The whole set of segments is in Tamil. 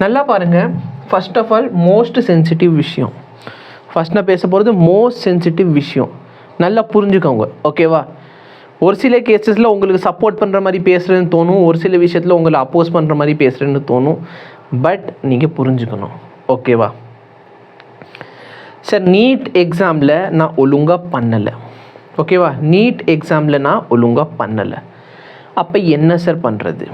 நல்லா பாருங்கள். First of all most sensitive விஷயம், ஃபஸ்ட் நான் பேச போகிறது மோஸ்ட் சென்சிட்டிவ் விஷயம், நல்லா புரிஞ்சுக்கோங்க. ஓகேவா? ஒரு சில கேசஸில் உங்களுக்கு சப்போர்ட் பண்ணுற மாதிரி பேசுகிறேன்னு தோணும், ஒரு சில விஷயத்தில் உங்களை அப்போஸ் பண்ணுற மாதிரி பேசுகிறேன்னு தோணும். பட் நீங்கள் புரிஞ்சுக்கணும். ஓகேவா? சார் நீட் எக்ஸாமில் நான் ஒழுங்காக பண்ணலை. ஓகேவா? நீட் எக்ஸாமில் நான் ஒழுங்காக பண்ணலை. அப்போ என்ன சார் பண்ணுறது?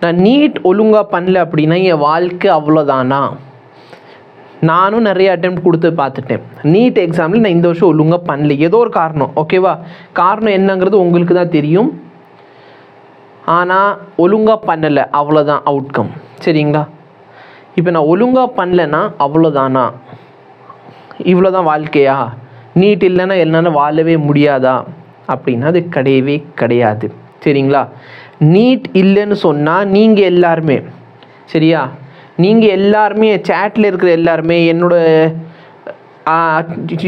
நான் நீட் ஒழுங்காக பண்ணல அப்படின்னா என் வாழ்க்கை அவ்வளோதானா? நானும் நிறைய அட்டெம்ப்ட் கொடுத்து பார்த்துட்டேன். நீட் எக்ஸாமில் நான் இந்த வருஷம் ஒழுங்காக பண்ணல, ஏதோ ஒரு காரணம். ஓகேவா? காரணம் என்னங்கிறது உங்களுக்கு தான் தெரியும். ஆனால் ஒழுங்காக பண்ணலை, அவ்வளோதான் அவுட்கம். சரிங்களா? இப்போ நான் ஒழுங்காக பண்ணலைன்னா அவ்வளோதானா? இவ்வளோ தான் வாழ்க்கையா? நீட் இல்லைன்னா என்னால் வாழவே முடியாதா அப்படின்னா அது கிடையவே கிடையாது. சரிங்களா? நீட் இல்லைன்னு சொன்னால் நீங்கள் எல்லாருமே, சரியா, நீங்கள் எல்லாருமே சேட்டில் இருக்கிற எல்லாருமே, என்னோடய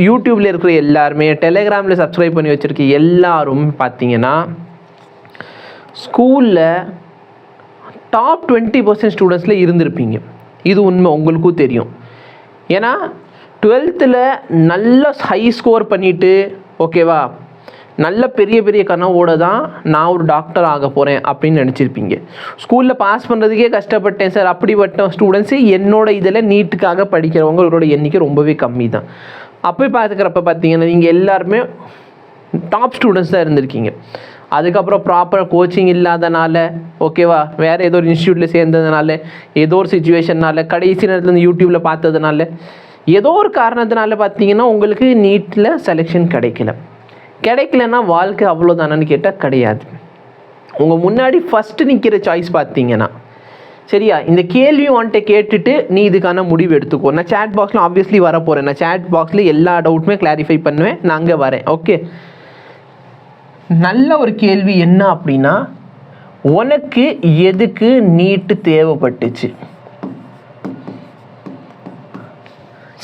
யூடியூப்பில் இருக்கிற எல்லாருமே, டெலிகிராமில் சப்ஸ்கிரைப் பண்ணி வச்சுருக்க எல்லாரும் பார்த்தீங்கன்னா ஸ்கூலில் டாப் 20% ஸ்டூடெண்ட்ஸில் இருந்திருப்பீங்க. இது உண்மை, உங்களுக்கும் தெரியும். ஏன்னா 12th நல்ல ஹை ஸ்கோர் பண்ணிவிட்டு, ஓகேவா, நல்ல பெரிய பெரிய கனவோடு தான் நான் ஒரு டாக்டர் ஆக போகிறேன் அப்படின்னு நினச்சிருப்பீங்க. ஸ்கூலில் பாஸ் பண்ணுறதுக்கே கஷ்டப்பட்டேன் சார், அப்படிப்பட்ட ஸ்டூடெண்ட்ஸு என்னோட இதில் நீட்டுக்காக படிக்கிறவங்களோட எண்ணிக்கை ரொம்பவே கம்மி தான். அப்போ பார்த்துக்கிறப்ப பார்த்தீங்கன்னா நீங்கள் எல்லாருமே டாப் ஸ்டூடெண்ட்ஸ் தான் இருந்திருக்கீங்க. அதுக்கப்புறம் ப்ராப்பர் கோச்சிங் இல்லாதனால, ஓகேவா, வேறு ஏதோ ஒரு இன்ஸ்டியூட்டில் சேர்ந்ததுனால, ஏதோ ஒரு சிச்சுவேஷனால், கடைசி நேரத்தில் இந்த யூடியூப்பில் பார்த்ததுனால, ஏதோ ஒரு காரணத்தினால பார்த்தீங்கன்னா உங்களுக்கு நீட்டில் செலெக்ஷன் கிடைக்கலன்னா வாழ்க்கை அவ்வளோதானு கேட்டால் கிடையாது. உங்கள் முன்னாடி ஃபஸ்ட்டு நிற்கிற சாய்ஸ் பார்த்தீங்கன்னா, சரியா, இந்த கேள்வியும் வந்துட்டு கேட்டுட்டு நீ இதுக்கான முடிவு எடுத்துக்கோ. நான் சேட் பாக்ஸில் ஆப்வியஸ்லி வர போகிறேன். நான் சேட் பாக்ஸில் எல்லா டவுட்டுமே கிளாரிஃபை பண்ணுவேன். நான் அங்கே வரேன். ஓகே, நல்ல ஒரு கேள்வி என்ன அப்படின்னா, உனக்கு எதுக்கு நீட்டு தேவைப்பட்டுச்சு?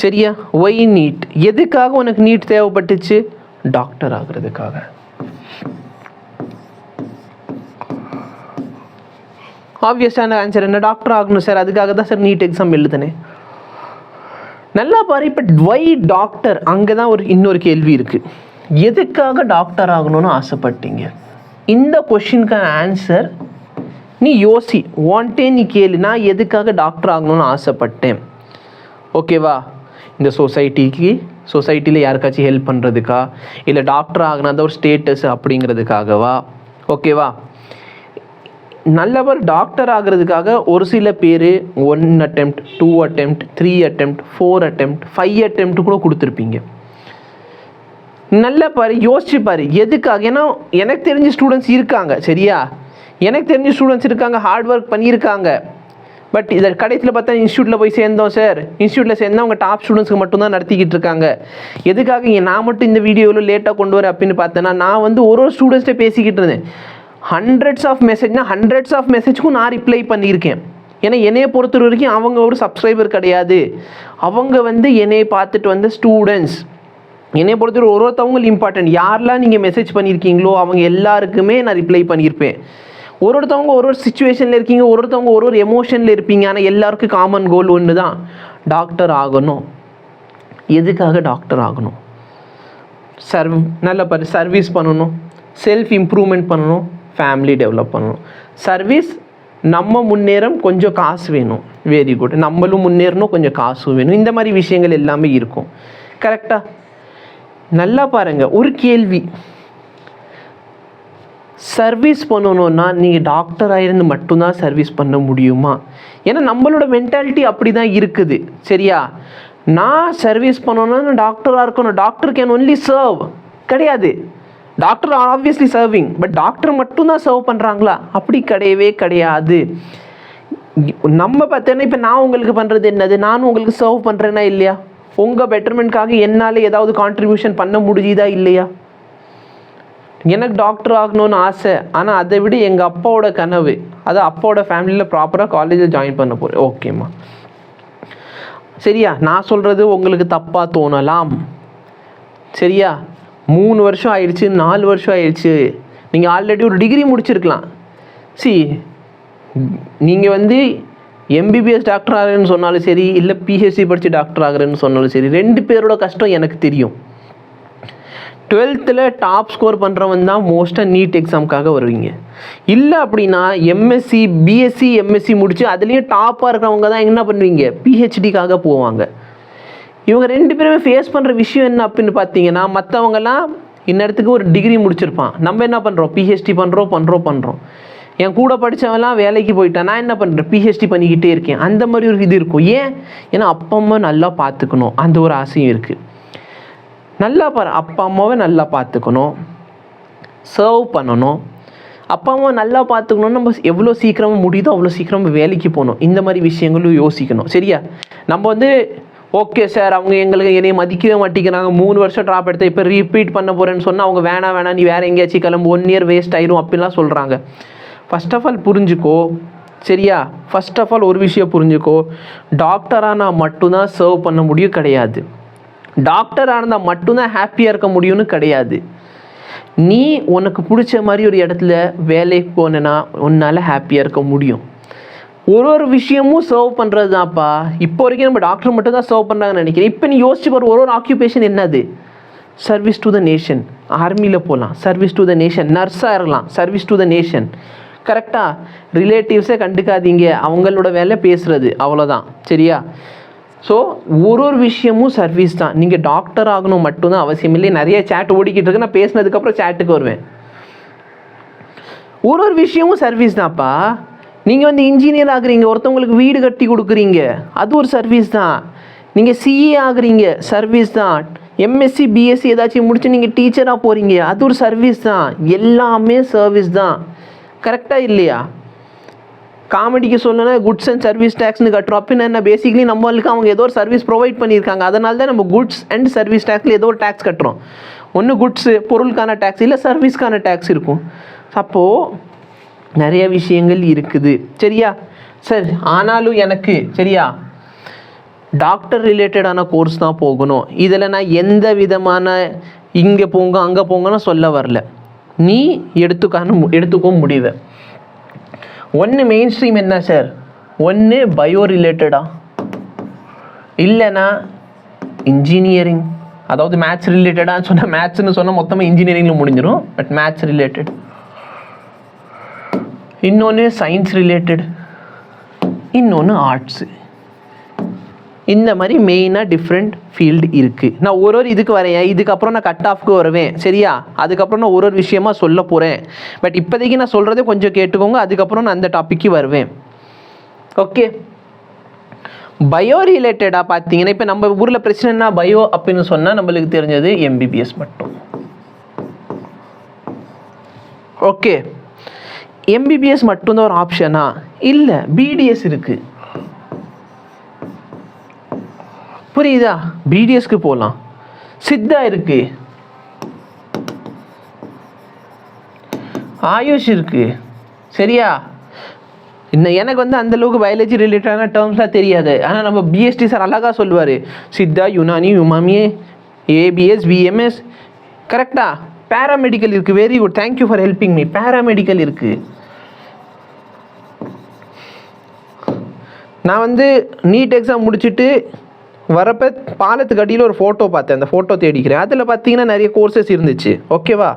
சரியா? Why NEET? எதுக்காக உனக்கு நீட் தேவைப்பட்டுச்சு? டாக்டர் ஆகிறதுக்காக. ஆப்வியஸான ஆன்சர் என்ன? டாக்டர் ஆகணும் சார், அதுக்காக தான் சார் நீட் எக்ஸாம் எழுதுனேன். நல்லா பாரு. இப்போ ஒய் டாக்டர், அங்கே தான் இன்னொரு கேள்வி இருக்குது. எதுக்காக டாக்டர் ஆகணும்னு ஆசைப்பட்டீங்க? இந்த கொஷினுக்கான ஆன்சர் நீ யோசி, வாண்டே நீ கேளு. நான் எதுக்காக டாக்டர் ஆகணும்னு ஆசைப்பட்டேன்? ஓகேவா? இந்த சொசைட்டியில் யாருக்காச்சும் ஹெல்ப் பண்ணுறதுக்கா, இல்லை டாக்டர் ஆகினா ஒரு ஸ்டேட்டஸ் அப்படிங்கிறதுக்காகவா? ஓகேவா? நல்லவர் டாக்டர் ஆகிறதுக்காக ஒரு சில பேர் 1 attempt 2 attempt 3 attempt 4 attempt 5 attempt கூட கொடுத்துருப்பீங்க. நல்லா பாரு, யோசிச்சு பாரு எதுக்காக. ஏன்னா எனக்கு தெரிஞ்ச ஸ்டூடெண்ட்ஸ் இருக்காங்க, சரியா, எனக்கு தெரிஞ்ச ஸ்டூடெண்ட்ஸ் இருக்காங்க, ஹார்ட் ஒர்க் பண்ணியிருக்காங்க. பட் இதை கடைசியில் பார்த்தா இன்ஸ்டியூட்டில் போய் சேர்ந்தோம் சார், இன்ஸ்டியூட்டில் சேர்ந்தால் அவங்க டாப் ஸ்டூடெண்ட்ஸ்க்கு மட்டும்தான் நடத்திக்கிட்டு இருக்காங்க. எதுக்காக நான் மட்டும் இந்த வீடியோவில் லேட்டாக கொண்டு வரேன் அப்படின்னு பார்த்தேன்னா, நான் ஒரு ஸ்டூடெண்ட்ஸ்ட்டை பேசிக்கிட்டு இருந்தேன். ஹண்ட்ரட்ஸ் ஆஃப் மெசேஜ்க்கும் நான் ரிப்ளை பண்ணியிருக்கேன். ஏன்னா என்னையை பொறுத்த வரைக்கும் அவங்க ஒரு சப்ஸ்கிரைபர் கிடையாது, அவங்க என்னையை பார்த்துட்டு ஸ்டூடெண்ட்ஸ். என்னை பொறுத்தவரை ஒருத்தவங்களும் இம்பார்ட்டன்ட். யாரெல்லாம் நீங்கள் மெசேஜ் பண்ணியிருக்கீங்களோ அவங்க எல்லாருக்குமே நான் ரிப்ளை பண்ணியிருப்பேன். ஒருத்தவங்க ஒரு சிச்சுவேஷனில் இருக்கீங்க, ஒருத்தவங்க ஒரு எமோஷனில் இருப்பீங்க. ஆனால் எல்லாருக்கும் காமன் கோல் ஒன்று தான், டாக்டர் ஆகணும். எதுக்காக டாக்டர் ஆகணும்? நல்ல சர்வீஸ் பண்ணணும், செல்ஃப் இம்ப்ரூவ்மெண்ட் பண்ணணும், ஃபேமிலி டெவலப் பண்ணணும். சர்வீஸ், நம்ம முன்னேறம், கொஞ்சம் காசு வேணும், வெரி குட். நம்மளும் முன்னேறணும், கொஞ்சம் காசும் வேணும். இந்த மாதிரி விஷயங்கள் எல்லாமே இருக்கும். கரெக்டாக? நல்லா பாருங்கள், ஒரு கேள்வி, சர்வீஸ் பண்ணணுன்னா நீங்கள் டாக்டராக இருந்து மட்டும்தான் சர்வீஸ் பண்ண முடியுமா? ஏன்னா நம்மளோட மென்டாலிட்டி அப்படி தான் இருக்குது, சரியா? நான் சர்வீஸ் பண்ணணும்னா டாக்டராக இருக்கணும், டாக்டர் கேன் ஒன்லி சர்வ் கிடையாது. Doctor obviously serving, but doctor மட்டும்தான் சர்வ் பண்ணுறாங்களா? அப்படி கிடையவே கிடையாது. நம்ம பார்த்தோன்னா இப்போ நான் உங்களுக்கு பண்ணுறது என்னது, நானும் உங்களுக்கு சர்வ் பண்ணுறேன்னா இல்லையா? உங்கள் பெட்டர்மெண்ட்காக என்னால் ஏதாவது கான்ட்ரிபியூஷன் பண்ண முடியுதா இல்லையா? எனக்கு டாக்டர் ஆகணும்னு ஆசை, ஆனால் அதை விட எங்கள் அப்பாவோட கனவு, அது அப்பாவோட ஃபேமிலியில் ப்ராப்பராக காலேஜில் ஜாயின் பண்ண போகிறேன். ஓகேம்மா, சரியா? நான் சொல்கிறது உங்களுக்கு தப்பாக தோணலாம், சரியா? 3 வருஷம் ஆயிடுச்சு, 4 வருஷம் ஆயிடுச்சு, நீங்கள் ஆல்ரெடி ஒரு டிகிரி முடிச்சிருக்கலாம். நீங்கள் எம்பிபிஎஸ் டாக்டர் ஆகிறேன்னு சொன்னாலும் சரி, இல்லை பிஹெச்டி படித்து டாக்டர் ஆகிறேன்னு சொன்னாலும் சரி, 2 பேரோட கஷ்டம் எனக்கு தெரியும். 12th டாப் ஸ்கோர் பண்ணுறவன் தான் மோஸ்ட்டாக நீட் எக்ஸாமுக்காக வருவீங்க. இல்லை அப்படின்னா எம்எஸ்சி, பிஎஸ்சி, எம்எஸ்சி முடித்து அதுலேயும் டாப்பாக இருக்கிறவங்க தான் என்ன பண்ணுவீங்க, பிஹெச்டிக்காக போவாங்க. இவங்க 2 பேருமே ஃபேஸ் பண்ணுற விஷயம் என்ன அப்படின்னு பார்த்தீங்கன்னா, மற்றவங்கலாம் இந்நேரத்துக்கு ஒரு டிகிரி முடிச்சிருப்பான், நம்ம என்ன பண்ணுறோம், பிஹெச்டி பண்ணுறோம். என் கூட படித்தவன்லாம் வேலைக்கு போயிட்டான், நான் என்ன பண்ணுறேன், பிஹெச்டி பண்ணிக்கிட்டே இருக்கேன். அந்த மாதிரி ஒரு இது இருக்கும். ஏன்னா அப்பா அம்மா நல்லா பார்த்துக்கணும், அந்த ஒரு ஆசையும் இருக்குது. நல்லா அப்பா அம்மாவை நல்லா பார்த்துக்கணும், சர்வ் பண்ணணும். அப்பா அம்மா நல்லா பார்த்துக்கணும்னு நம்ம எவ்வளோ சீக்கிரமாக முடியுதோ அவ்வளோ சீக்கிரமாக வேலைக்கு போகணும். இந்த மாதிரி விஷயங்களும் யோசிக்கணும். சரியா? நம்ம ஓகே சார், அவங்க என்னை மதிக்கவே மாட்டேங்கிறாங்க, 3 வருஷம் ட்ராப் எடுத்து இப்போ ரிப்பீட் பண்ண போகிறேன்னு சொன்னால் அவங்க வேணாம் நீ வேறு எங்கேயாச்சும் கிளம்பு, 1 இயர் வேஸ்ட் ஆயிரும் அப்படிலாம் சொல்கிறாங்க. ஃபர்ஸ்ட் ஆஃப் ஆல் புரிஞ்சுக்கோ. சரியா? ஃபர்ஸ்ட் ஆஃப் ஆல் ஒரு விஷயம் புரிஞ்சுக்கோ, டாக்டராக நான் மட்டும்தான் சர்வ் பண்ண முடியும் கிடையாது. டாக்டராக இருந்தால் மட்டும்தான் ஹாப்பியாக இருக்க முடியும்னு கிடையாது. நீ உனக்கு பிடிச்ச மாதிரி ஒரு இடத்துல வேலைக்கு போனேன்னா உன்னால் ஹாப்பியாக இருக்க முடியும். ஒரு விஷயமும் சர்வ் பண்ணுறது தான்ப்பா. இப்போ வரைக்கும் நம்ம டாக்டர் மட்டும் தான் சர்வ் பண்ணுறாங்கன்னு நினைக்கிறேன். இப்போ நீ யோசிச்சு பாரு, ஒரு ஆக்குபேஷன் என்னது, சர்வீஸ் டு த நேஷன். ஆர்மியில் போகலாம், சர்வீஸ் டு த நேஷன். நர்ஸாக இருக்கலாம், சர்வீஸ் டு த நேஷன். கரெக்டாக? ரிலேட்டிவ்ஸே கண்டுக்காதீங்க, அவங்களோட வேலை பேசுகிறது, அவ்வளோதான். சரியா? ஸோ ஒரு விஷயமும் சர்வீஸ் தான். நீங்கள் டாக்டர் ஆகணும் மட்டும்தான் அவசியம் இல்லை. நிறைய சேட் ஓடிக்கிட்டு இருக்கு, நான் பேசினதுக்கப்புறம் சேட்டுக்கு வருவேன். ஒரு விஷயமும் சர்வீஸ் தான்ப்பா. நீங்கள் இன்ஜினியர் ஆகுறீங்க, ஒருத்தவங்களுக்கு வீடு கட்டி கொடுக்குறீங்க, அது ஒரு சர்வீஸ் தான். நீங்கள் சிஏ ஆகுறீங்க, சர்வீஸ் தான். எம்எஸ்சி, பிஎஸ்சி ஏதாச்சும் முடிச்சு நீங்கள் டீச்சராக போகிறீங்க, அது ஒரு சர்வீஸ் தான். எல்லாமே சர்வீஸ் தான். கரெக்டாக இல்லையா? காமெடிக்கு சொல்லணும்னா குட்ஸ் அண்ட் சர்வீஸ் டேக்ஸ்னு கட்டுறோம். அப்படின்னு என்ன, பேசிக்கலி நம்மளுக்கு அவங்க ஏதோ ஒரு சர்வீஸ் ப்ரொவைட் பண்ணியிருக்காங்க, அதனால தான் நம்ம குட்ஸ் அண்ட் சர்வீஸ் டேக்ஸில் ஏதோ ஒரு டேக்ஸ் கட்டுறோம். ஒன்று குட்ஸு பொருளுக்கான டேக்ஸ், இல்லை சர்வீஸ்க்கான டேக்ஸ் இருக்கும். அப்போது நிறைய விஷயங்கள் இருக்குது. சரியா? சரி, ஆனாலும் எனக்கு சரியா டாக்டர் ரிலேட்டடான கோர்ஸ் தான் போகணும். இதில் நான் எந்த விதமான இங்கே போங்க அங்கே போங்கன்னு சொல்ல வரல. நீ எடுத்துக்கோ முடிவு. ஒன்று மெயின் ஸ்ட்ரீம் என்ன சார், ஒன்று பயோ ரிலேட்டடாக, இல்லைன்னா இன்ஜினியரிங், அதாவது மேத்ஸ் ரிலேட்டடாக சொன்னால், மேத்ஸ்ன்னு சொன்னால் மொத்தமாக இன்ஜினியரிங்கில் முடிஞ்சிடும். But maths related. இன்னொன்று சயின்ஸ் ரிலேட்டட், இன்னொன்று ஆர்ட்ஸு. இந்த மாதிரி மெயினாக டிஃப்ரெண்ட் ஃபீல்டு இருக்குது. நான் ஒரு இதுக்கு வரேன், இதுக்கப்புறம் நான் கட் ஆஃப்க்கு வருவேன். சரியா? அதுக்கப்புறம் நான் ஒரு விஷயமா சொல்ல போகிறேன். பட் இப்போதைக்கு நான் சொல்கிறதே கொஞ்சம் கேட்டுக்கோங்க, அதுக்கப்புறம் நான் அந்த டாப்பிக்கு வருவேன். ஓகே? பயோ ரிலேட்டடாக பார்த்தீங்கன்னா, இப்போ நம்ம ஊரில் பிரச்சனைனா பயோ அப்படின்னு சொன்னால் நம்மளுக்கு தெரிஞ்சது எம்பிபிஎஸ் மட்டும். ஓகே, எம்பிபிஎஸ் மட்டும்தான் ஒரு ஆப்ஷனா? இல்லை, பிடிஎஸ் இருக்குது. புரியுதா? பிடிஎஸ்க்கு போகலாம். சித்தா இருக்கு, ஆயுஷ் இருக்கு. சரியா? இன்னும் எனக்கு அந்தளவுக்கு பயாலஜி ரிலேட்டடான டேர்ம்ஸ்லாம் தெரியாது. ஆனால் நம்ம பிஎஸ்டி சார் அழகாக சொல்லுவார், Siddha, Unani, umami, ABS, BMS. கரெக்டா? பேராமெடிக்கல் இருக்குது. Very good, thank you for helping me. Paramedical இருக்குது. நான் நீட் எக்ஸாம் முடிச்சுட்டு வரப்போ பாலத்துக்கு அடியில் ஒரு ஃபோட்டோ பார்த்தேன், அந்த ஃபோட்டோ தேடிக்கிறேன். அதில் பார்த்தீங்கன்னா நிறைய கோர்சஸ் இருந்துச்சு. ஓகேவா?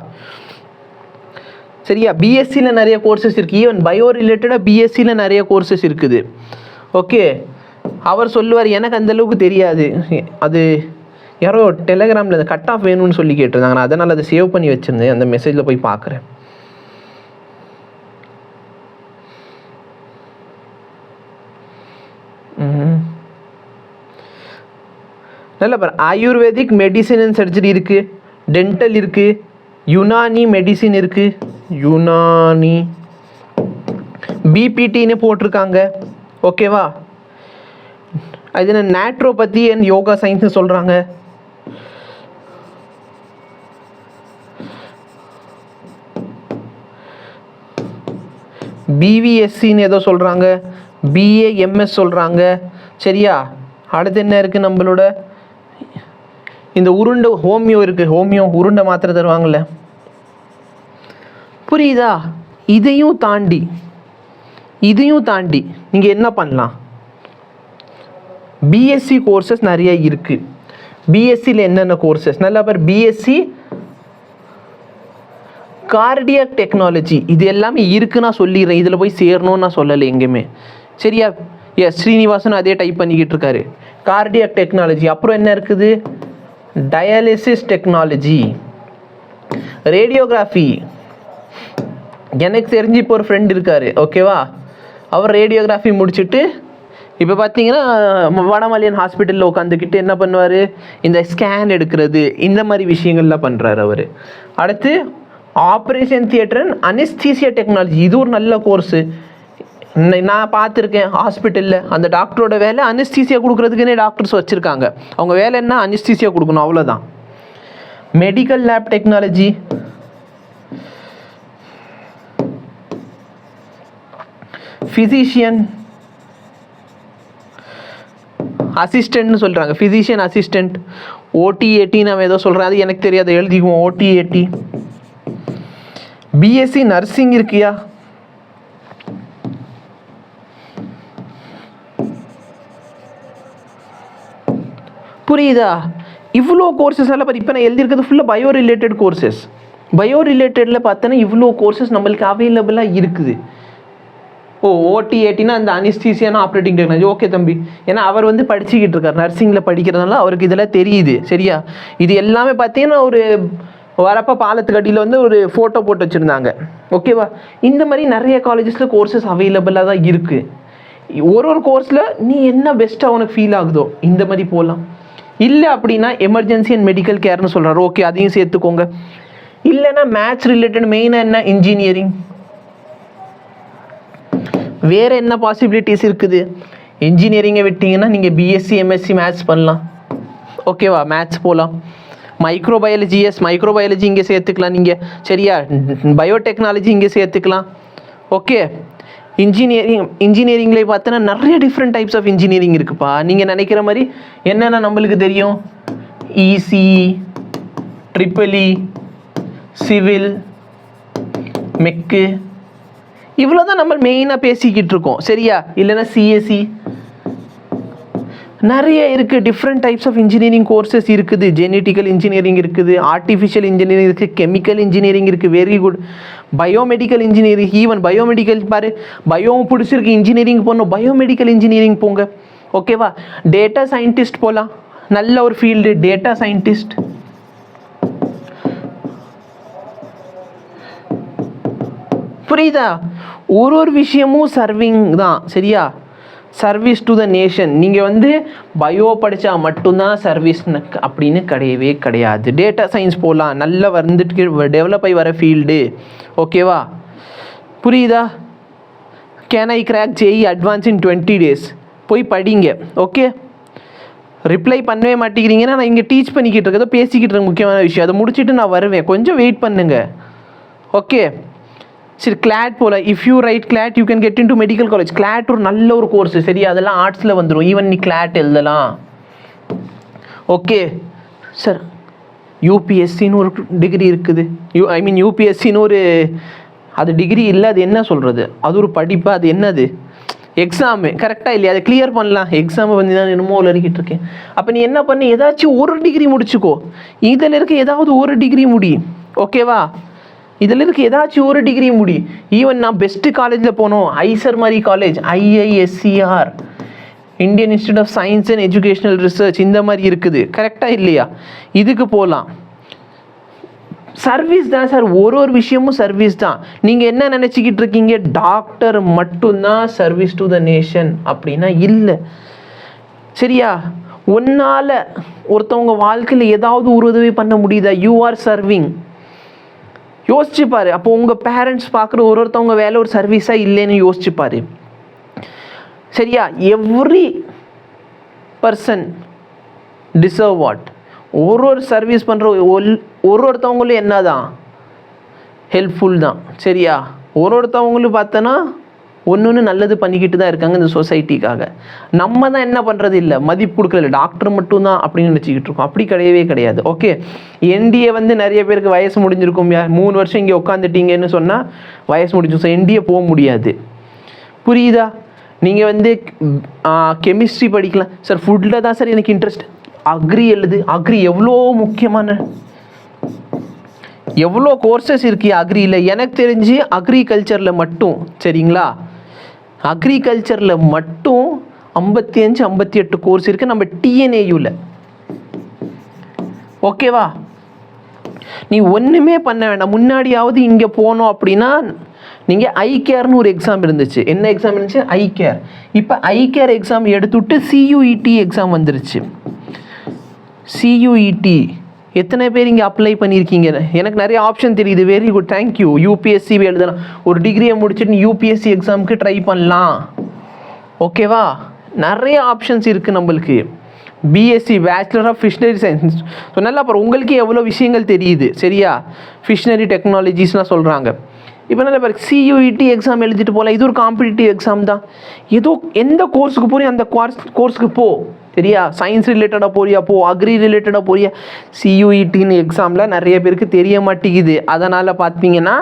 சரியா? பிஎஸ்சியில் நிறைய கோர்சஸ் இருக்குது. ஈவன் பயோ ரிலேட்டடாக பிஎஸ்சியில் நிறைய கோர்சஸ் இருக்குது. ஓகே, அவர் சொல்லுவார், எனக்கு அந்தளவுக்கு தெரியாது. அது யாரோ டெலகிராமில் அந்த கட் ஆஃப் வேணும்னு சொல்லி கேட்டிருந்தாங்க, நான் அதனால் அதை சேவ் பண்ணி வச்சுருந்தேன். அந்த மெசேஜில் போய் பார்க்குறேன். நல்ல பாரு, ஆயுர்வேதிக் மெடிசின் அண்ட் சர்ஜரி இருக்குது, டென்டல் இருக்குது, யுனானி மெடிசின் இருக்குது, யுனானி பிபிடின்னு போட்டிருக்காங்க. ஓகேவா? அது என்ன, நேட்ரோபதி அண்ட் யோகா சயின்ஸ்னு சொல்கிறாங்க. பிவிஎஸ்சின்னு ஏதோ சொல்கிறாங்க, பிஏஎம்எஸ் சொல்கிறாங்க. சரியா? அடுத்து என்ன இருக்குது நம்மளோட, இந்த உருண்டை ஹோமியோ இருக்குது. ஹோமியோ உருண்டை மாத்திரை தருவாங்கள்ல. புரியுதா? இதையும் தாண்டி நீங்கள் என்ன பண்ணலாம், பிஎஸ்சி கோர்சஸ் நிறைய இருக்குது. பிஎஸ்சியில் என்னென்ன கோர்சஸ் நல்லா பேர், பிஎஸ்சி கார்டியாக் டெக்னாலஜி, இது எல்லாமே இருக்குன்னு நான் சொல்லிடுறேன். இதில் போய் சேரணும்னு நான் சொல்லலை எங்கேயுமே. சரியா? எஸ், ஸ்ரீனிவாசன் அதே டைப் பண்ணிக்கிட்டு இருக்காரு. Cardiac technology. அப்புறம் என்ன இருக்குது, டயாலிசிஸ் டெக்னாலஜி, ரேடியோகிராஃபி. எனக்கு தெரிஞ்சு இப்போ ஒரு ஃப்ரெண்ட் இருக்கார், ஓகேவா, அவர் ரேடியோகிராஃபி முடிச்சுட்டு இப்போ பார்த்தீங்கன்னா வடமலையன் ஹாஸ்பிட்டலில் உட்காந்துக்கிட்டு என்ன பண்ணுவார், இந்த ஸ்கேன் எடுக்கிறது, இந்த மாதிரி விஷயங்கள்லாம் பண்ணுறாரு அவர். அடுத்து operation theatre and anaesthesia technology, இது ஒரு நல்ல கோர்ஸு. நான் பார்த்துருக்கேன் ஹாஸ்பிட்டலில், அந்த டாக்டரோட வேலை அனஸ்தீசியா கொடுக்குறதுக்குன்னே டாக்டர்ஸ் வச்சுருக்காங்க. அவங்க வேலை என்ன, அனஸ்தீசியா கொடுக்கணும், அவ்வளோதான். மெடிக்கல் லேப் டெக்னாலஜி, ஃபிசிஷியன் அசிஸ்டன்ட்னு சொல்கிறாங்க, ஃபிசிஷியன் அசிஸ்டண்ட். ஓடிஏடி நம்ம ஏதோ சொல்கிறேன், அது எனக்கு தெரியாது, எழுதிக்குவோம் ஓடிஏடி. பிஎஸ்சி நர்சிங் இருக்கியா, புரியுதா? இவ்வளோ கோர்சஸ் எல்லாம் இப்போ நான் எழுதியிருக்கிறது ஃபுல்லாக பயோ ரிலேட்டட் கோர்சஸ். பயோ ரிலேட்டடில் பார்த்தோன்னா இவ்வளோ கோர்சஸ் நம்மளுக்கு அவைலபிளாக இருக்குது. ஓடிஏடினா அந்த அனிஸ்தீசியானா ஆப்ரேட்டிங் டெக்னாலஜி. ஓகே தம்பி, ஏன்னா அவர் வந்து படிச்சுக்கிட்டு இருக்கார், நர்சிங்கில் படிக்கிறதுனால அவருக்கு இதெல்லாம் தெரியுது. சரியா? இது எல்லாமே பார்த்தீங்கன்னா ஒரு வரப்போ பாலத்துக்கு அடியில் வந்து ஒரு ஃபோட்டோ போட்டு வச்சுருந்தாங்க, ஓகேவா? இந்த மாதிரி நிறைய காலேஜஸில் கோர்சஸ் அவைலபிளாக தான் இருக்குது. ஒரு கோர்ஸில் நீ என்ன பெஸ்ட்டாக உனக்கு ஃபீல் ஆகுதோ இந்த மாதிரி போகலாம். இல்லை அப்படின்னா எமர்ஜென்சி அண்ட் மெடிக்கல் கேர்னு சொல்கிறாரு, ஓகே அதையும் சேர்த்துக்கோங்க. இல்லைன்னா மேத்ஸ் ரிலேட்டட், மெயினாக என்ன, இன்ஜினியரிங். வேறு என்ன பாசிபிலிட்டிஸ் இருக்குது? இன்ஜினியரிங்கை விட்டிங்கன்னா நீங்கள் பிஎஸ்சி எம்எஸ்சி மேத்ஸ் பண்ணலாம், ஓகேவா? மேத்ஸ் போகலாம். மைக்ரோபயாலஜி, எஸ் மைக்ரோபயாலஜி இங்கே சேர்த்துக்கலாம் நீங்கள். சரியா? பயோடெக்னாலஜி இங்கே சேர்த்துக்கலாம். ஓகே, இன்ஜினியரிங்கில் பார்த்தோன்னா நிறைய டிஃப்ரெண்ட் டைப்ஸ் ஆஃப் இன்ஜினியரிங் இருக்குப்பா. நீங்கள் நினைக்கிற மாதிரி என்னென்ன நம்மளுக்கு தெரியும், இசி, ட்ரிபிள்இ, சிவில், மெக்கு, இவ்வளோ தான் நம்ம மெயினாக பேசிக்கிட்டு இருக்கோம். சரியா? இல்லைன்னா சிஎஸ்சி, நிறைய இருக்குது. Different types of engineering courses இருக்குது. ஜெனட்டிக்கல் இன்ஜினியரிங் இருக்குது, ஆர்டிஃபிஷியல் இன்ஜினியரிங் இருக்குது, கெமிக்கல் இன்ஜினியரிங் இருக்குது, very good. Biomedical engineering, even biomedical பாரு, பயோவும் பிடிச்சிருக்கு, இன்ஜினியரிங் போகணும், பயோமெடிக்கல் இன்ஜினியரிங் போங்க, ஓகேவா? டேட்டா சயின்டிஸ்ட் போகலாம், நல்ல ஒரு ஃபீல்டு டேட்டா சயின்டிஸ்ட். புரியுதா? ஒரு விஷயமும் சர்விங் தான். சரியா? Service to the nation. நீங்கள் வந்து பயோ படித்தா மட்டும்தான் சர்வீஸ் அப்படின்னு கிடையவே கிடையாது. டேட்டா சயின்ஸ் போகலாம், நல்லா வந்துட்டு டெவலப் ஆகி வர ஃபீல்டு, ஓகேவா? புரியுதா? Can I crack JE advance in 20 days? போய் படிங்க, ஓகே? ரிப்ளை பண்ணவே மாட்டேங்கிறீங்கன்னா நான் இங்கே டீச் பண்ணிக்கிட்டு இருக்கதோ பேசிக்கிட்டு இருக்க முக்கியமான விஷயம், அதை முடிச்சுட்டு நான் வருவேன், கொஞ்சம் வெயிட் பண்ணுங்க, ஓகே? சரி, கிளாட் போல. If you write CLAT you can get into medical college. CLAT ஒரு நல்ல ஒரு கோர்ஸ். சரி, அதெல்லாம் ஆர்ட்ஸில் வந்துடும். ஈவன் நீ கிளாட் எழுதலாம், ஓகே சார். யூபிஎஸ்சின்னு ஒரு டிகிரி இருக்குது. யூபிஎஸ்சின்னு ஒரு, அது டிகிரி இல்லை, அது என்ன சொல்கிறது, அது ஒரு படிப்பு, அது என்னது, எக்ஸாமு, கரெக்டாக இல்லையா? அதை கிளியர் பண்ணலாம். எக்ஸாமை வந்து நான் என்னமோ விளையாடிக்கிட்டு இருக்கேன். அப்போ நீ என்ன பண்ணு, ஏதாச்சும் ஒரு டிகிரி முடிச்சுக்கோ. இதில் இருக்க ஏதாவது ஒரு டிகிரி முடி, ஓகேவா? இதில் இருக்க ஏதாச்சும் ஒரு டிகிரி முடி. ஈவன் நான் பெஸ்ட்டு காலேஜில் போனோம், ஐசர் மாதிரி college, IISCR, Indian Institute of Science and Educational Research, இந்த மாதிரி இருக்குது, கரெக்டாக இல்லையா? இதுக்கு போகலாம். சர்வீஸ் தான் சார், ஒரு விஷயமும் சர்வீஸ் தான். நீங்கள் என்ன நினச்சிக்கிட்டு இருக்கீங்க, டாக்டர் மட்டும்தான் சர்வீஸ் டு த நேஷன் அப்படின்னா இல்லை. சரியா? ஒன்னால் ஒருத்தவங்க வாழ்க்கையில் ஏதாவது ஒரு உதவி பண்ண முடியுதா? You are serving. யோசிச்சுப்பாரு. அப்போ உங்கள் பேரண்ட்ஸ் பார்க்குற ஒருத்தவங்க வேலை ஒரு சர்வீஸாக இல்லைன்னு யோசிச்சுப்பாரு. சரியா? Every person deserve what. ஒரு சர்வீஸ் பண்ணுற ஒருத்தவங்களும் என்ன தான் ஹெல்ப்ஃபுல் தான். சரியா? ஒருத்தவங்களும் பார்த்தோன்னா ஒன்று நல்லது பண்ணிக்கிட்டு தான் இருக்காங்க இந்த சொசைட்டிக்காக. நம்ம தான் என்ன பண்ணுறது இல்லை, மதிப்பு கொடுக்கல, டாக்டர் மட்டும்தான் அப்படின்னு நினச்சிக்கிட்டு இருக்கோம். அப்படி கிடையவே கிடையாது, ஓகே? என்டிஏ வந்து நிறைய பேருக்கு வயசு முடிஞ்சிருக்கும். 3 வருஷம் இங்கே உட்காந்துட்டீங்கன்னு சொன்னால் வயசு முடிஞ்சிருக்கும். என்டிஏ போக முடியாது, புரியுதா? நீங்கள் வந்து கெமிஸ்ட்ரி படிக்கலாம் சார், ஃபுட்டில் தான் சார் எனக்கு இன்ட்ரெஸ்ட். அக்ரி எழுது. அக்ரி எவ்வளோ முக்கியமான, எவ்வளோ கோர்சஸ் இருக்குது அக்ரியில். எனக்கு தெரிஞ்சு அக்ரிகல்ச்சரில் மட்டும், சரிங்களா, அக்ரிகல்ச்சரில் மட்டும் 55-58 கோர்ஸ் இருக்குது நம்ம டிஎன்ஏயூவில். ஓகேவா? நீ ஒன்றுமே பண்ண வேண்டாம். முன்னாடியாவது இங்கே போனோம் அப்படின்னா நீங்கள் ஐகேர்னு ஒரு எக்ஸாம் இருந்துச்சு. என்ன எக்ஸாம் இருந்துச்சு? ஐகேர். இப்போ ஐகேர் எக்ஸாம் எடுத்துவிட்டு சியூஇடி எக்ஸாம் வந்துருச்சு. சியூஇடி எத்தனை பேர் இங்கே அப்ளை பண்ணியிருக்கீங்க? எனக்கு நிறைய ஆப்ஷன் தெரியுது. Very good, thank you. யூபிஎஸ்சி எழுதலாம். ஒரு டிகிரியை முடிச்சுட்டு யூபிஎஸ்சி எக்ஸாமுக்கு ட்ரை பண்ணலாம். ஓகேவா? நிறைய ஆப்ஷன்ஸ் இருக்குது நம்மளுக்கு. BSc bachelor of fishery science. So நல்லா பாரு, உங்களுக்கு எவ்வளோ விஷயங்கள் தெரியுது. சரியா? ஃபிஷ்னரி டெக்னாலஜிஸ்லாம் சொல்கிறாங்க. இப்போ நல்லா பாரு, சியூஇடி எக்ஸாம் எழுதிட்டு போகலாம். இது ஒரு காம்படிட்டிவ் எக்ஸாம் தான். ஏதோ எந்த கோர்ஸுக்கு போறியா அந்த கோர்ஸுக்கு போ. சரியா? சயின்ஸ் ரிலேட்டடாக போறியா போ, அக்ரி ரிலேட்டடாக போறியா. சியூஇடின்னு எக்ஸாமில் நிறைய பேருக்கு தெரிய மாட்டேங்குது. அதனால் பார்த்தீங்கன்னா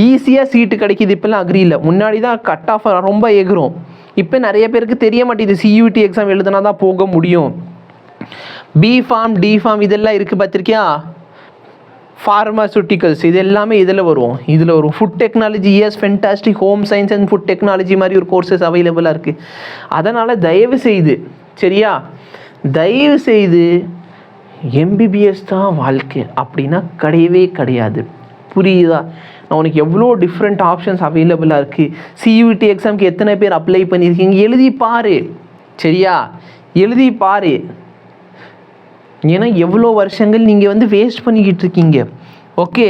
ஈஸியாக சீட்டு கிடைக்கிது இப்போல்லாம் அக்ரியில். முன்னாடி தான் கட் ஆஃப் ரொம்ப எகுரும். இப்போ நிறைய பேருக்கு தெரிய மாட்டேங்குது சியூஇடி எக்ஸாம் எழுதுனா தான் போக முடியும். பிஃபார்ம், டிஃபார்ம் இதெல்லாம் இருக்குது பார்த்துருக்கியா? ஃபார்மாசூட்டிக்கல்ஸ் இது எல்லாமே இதில் வரும். Food technology, yes fantastic. Home science and food technology மாதிரி ஒரு கோர்சஸ் அவைலபிளாக இருக்குது. அதனால் தயவு செய்து, சரியா, தயவு செய்து எம்பிபிஎஸ் தான் வாழ்க்கை அப்படின்னா கிடையவே கிடையாது. புரியுதா? உனக்கு எவ்வளோ டிஃப்ரெண்ட் ஆப்ஷன்ஸ் அவைலபிளாக இருக்குது. சியூஇடி எக்ஸாமுக்கு எத்தனை பேர் அப்ளை பண்ணியிருக்கீங்க எழுதி பாரு. சரியா? எழுதி பாரு. ஏன்னா எவ்வளோ வருஷங்கள் நீங்கள் வந்து வேஸ்ட் பண்ணிக்கிட்டு இருக்கீங்க. ஓகே,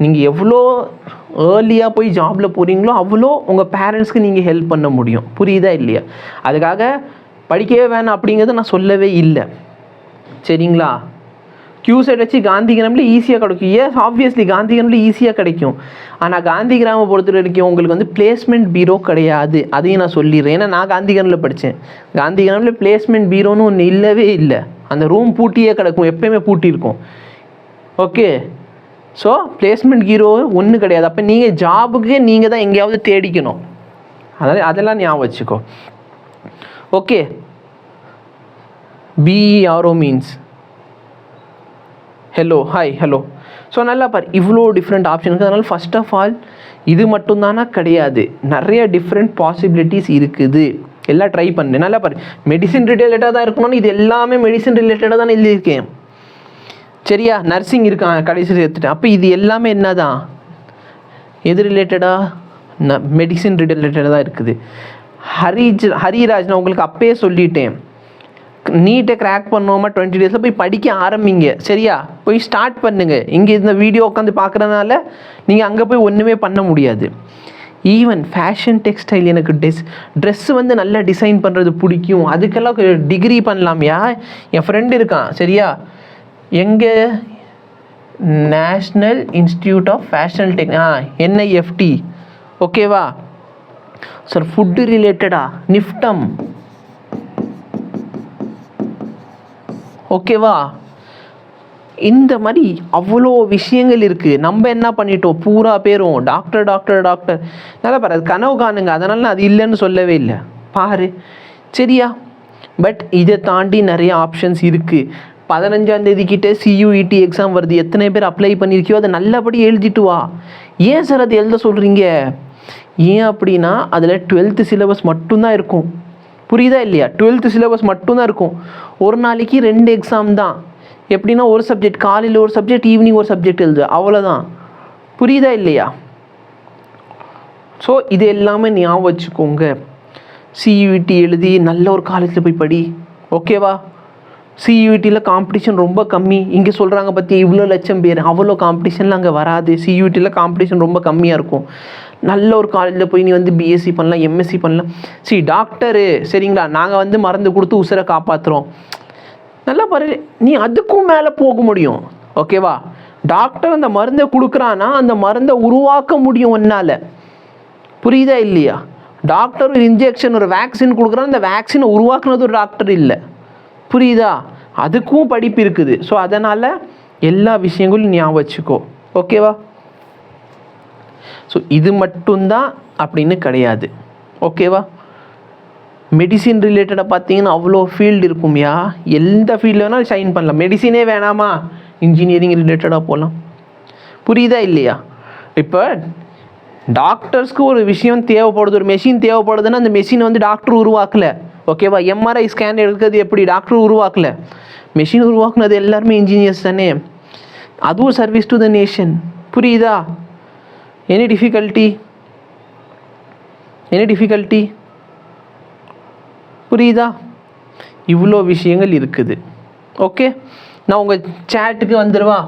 நீங்கள் எவ்வளோ ஏர்லியாக போய் ஜாபில் போகிறீங்களோ அவ்வளோ உங்கள் பேரண்ட்ஸ்க்கு நீங்கள் ஹெல்ப் பண்ண முடியும். புரியுதா இல்லையா? அதுக்காக படிக்கவே வேணாம் அப்படிங்கிறது நான் சொல்லவே இல்லை. சரிங்களா? கியூசெட் வச்சு காந்திகிராமில் ஈஸியாக கிடைக்கும். ஏன்? ஆப்வியஸ்லி காந்திகிராமில் ஈஸியாக கிடைக்கும். ஆனால் காந்திகிராமை பொறுத்த வரைக்கும் உங்களுக்கு வந்து பிளேஸ்மெண்ட் பீரோ கிடையாது. அதையும் நான் சொல்லிடுறேன். ஏன்னா நான் காந்திகிராமில் படித்தேன். காந்திகிராமில் பிளேஸ்மெண்ட் பீரோன்னு ஒன்று இல்லவே இல்லை. அந்த ரூம் பூட்டியே கிடக்கும், எப்போயுமே பூட்டியிருக்கும். ஓகே, ஸோ பிளேஸ்மெண்ட் பீரோ ஒன்றும் கிடையாது. அப்போ நீங்கள் ஜாபுக்கு நீங்கள் தான் எங்கேயாவது தேடிக்கணும். அதெல்லாம் ஞாபகம் வச்சுக்கோ. Okay, BERO means hello, hi, hello. So நல்லா பாரு, இவ்வளோ டிஃப்ரெண்ட் ஆப்ஷன் இருக்குது. அதனால் ஃபஸ்ட் ஆஃப் ஆல் இது மட்டும்தானா? கிடையாது. நிறைய டிஃப்ரெண்ட் பாசிபிலிட்டிஸ் இருக்குது. எல்லாம் ட்ரை பண்ணு. நல்லா பாரு, மெடிசின் ரிலேட்டடாக தான் இருக்கணும்னு இது எல்லாமே மெடிசின் ரிலேட்டடாக தான் எழுதியிருக்கேன். சரியா? நர்சிங் இருக்கான் கடைசி சேர்த்துட்டேன். அப்போ இது எல்லாமே என்ன தான்? எது ரிலேட்டடாக? மெடிசின் ரிலேட்டடாக தான் இருக்குது. ஹரிராஜ் நான் உங்களுக்கு அப்பயே சொல்லிட்டேன், நீட்டை கிராக் பண்ணோமா 20 டேஸில் போய் படிக்க ஆரம்பிங்க. சரியா? போய் ஸ்டார்ட் பண்ணுங்கள். இங்கே இந்த வீடியோ உட்காந்து பார்க்குறதுனால நீங்கள் அங்கே போய் ஒன்றுமே பண்ண முடியாது. ஈவன் ஃபேஷன் டெக்ஸ்டைல், எனக்கு ட்ரெஸ்ஸு வந்து நல்லா டிசைன் பண்ணுறது பிடிக்கும். அதுக்கெல்லாம் டிகிரி பண்ணலாம்யா. என் ஃப்ரெண்டு இருக்கான். சரியா? எங்கே? National institute of fashion NIFT. ஓகேவா சார்? ஃபுட்டு ரிலேட்டடா நிஃப்டம். ஓகேவா? இந்த மாதிரி அவ்வளோ விஷயங்கள் இருக்குது. நம்ம என்ன பண்ணிட்டோம்? பூரா பேரும் டாக்டர் டாக்டர் டாக்டர். நல்லா பாரு, அது கனவு காணுங்க. அதனால அது இல்லைன்னு சொல்லவே இல்லை. பாரு. சரியா? பட் இதை தாண்டி நிறைய ஆப்ஷன்ஸ் இருக்குது. 15ஆம் தேதி கிட்டே சியூஇடி எக்ஸாம் வருது. எத்தனை பேர் அப்ளை பண்ணியிருக்கியோ அதை நல்லபடி எழுதிட்டு வா. ஏன் சார் அது எழுத சொல்கிறீங்க? ஏன் அப்படின்னா அதில் 12th சிலபஸ் மட்டும்தான் இருக்கும். புரியுதா இல்லையா? 12th சிலபஸ் மட்டும்தான் இருக்கும். ஒரு நாளைக்கு 2 எக்ஸாம் தான். எப்படின்னா ஒரு சப்ஜெக்ட் காலையில், ஒரு சப்ஜெக்ட் ஈவினிங், ஒரு சப்ஜெக்ட் எழுது, அவ்வளோதான். புரியுதா இல்லையா? ஸோ இது எல்லாமே ஞாபகம் வச்சுக்கோங்க. சியூஇடி எழுதி நல்ல ஒரு காலேஜில் போய் படி. ஓகேவா? சியூஇடியில் காம்படிஷன் ரொம்ப கம்மி. இங்கே சொல்கிறாங்க பற்றி இவ்வளோ லட்சம் பேர், அவ்வளோ காம்படிஷன்லாம் அங்கே வராது. சியூஇடியில் காம்படிஷன் ரொம்ப கம்மியாக இருக்கும். நல்ல ஒரு காலேஜில் போய் நீ வந்து பிஎஸ்சி பண்ணலாம், எம்எஸ்சி பண்ணலாம். டாக்டரு, சரிங்களா, நாங்கள் வந்து மருந்து கொடுத்து உசுரை காப்பாற்றுறோம். நல்லா பாரு, நீ அதுக்கும் மேலே போக முடியும். ஓகேவா? டாக்டர் அந்த மருந்தை கொடுக்குறான்னா அந்த மருந்தை உருவாக்க முடியும் ஒன்றால். புரியுதா இல்லையா? டாக்டர் ஒரு இன்ஜெக்ஷன், ஒரு வேக்சின் கொடுக்குறான், அந்த வேக்சினை உருவாக்குனது ஒரு டாக்டர் இல்லை. புரியுதா? அதுக்கும் படிப்பு இருக்குது. ஸோ அதனால் எல்லா விஷயங்களும் ஞாபகம் வச்சுக்கோ. ஓகேவா? ஸோ இது மட்டும்தான் அப்படின்னு கிடையாது. ஓகேவா? மெடிசின் ரிலேட்டடாக பார்த்தீங்கன்னா அவ்வளோ ஃபீல்டு இருக்கும்யா. எந்த ஃபீல்டில் வேணாலும் ஷைன் பண்ணலாம். மெடிசினே வேணாமா, இன்ஜினியரிங் ரிலேட்டடாக போகலாம். புரியுதா இல்லையா? இப்போ டாக்டர்ஸ்க்கு ஒரு விஷயம் தேவைப்படுது, ஒரு மெஷின் தேவைப்படுதுன்னா அந்த மெஷின் வந்து டாக்டர் உருவாக்கலை. ஓகேவா? எம்ஆர்ஐ ஸ்கேன் எடுக்கிறது எப்படி டாக்டர் உருவாக்கலை, மெஷின் உருவாக்குனது எல்லாருமே இன்ஜினியர்ஸ் தானே. அதுவும் சர்வீஸ் டு த நேஷன். புரியுதா? எனி டிஃபிகல்ட்டி புரியுதா? இவ்வளோ விஷயங்கள் இருக்குது. ஓகே, நான் உங்கள் சேட்டுக்கு வந்துடுவா.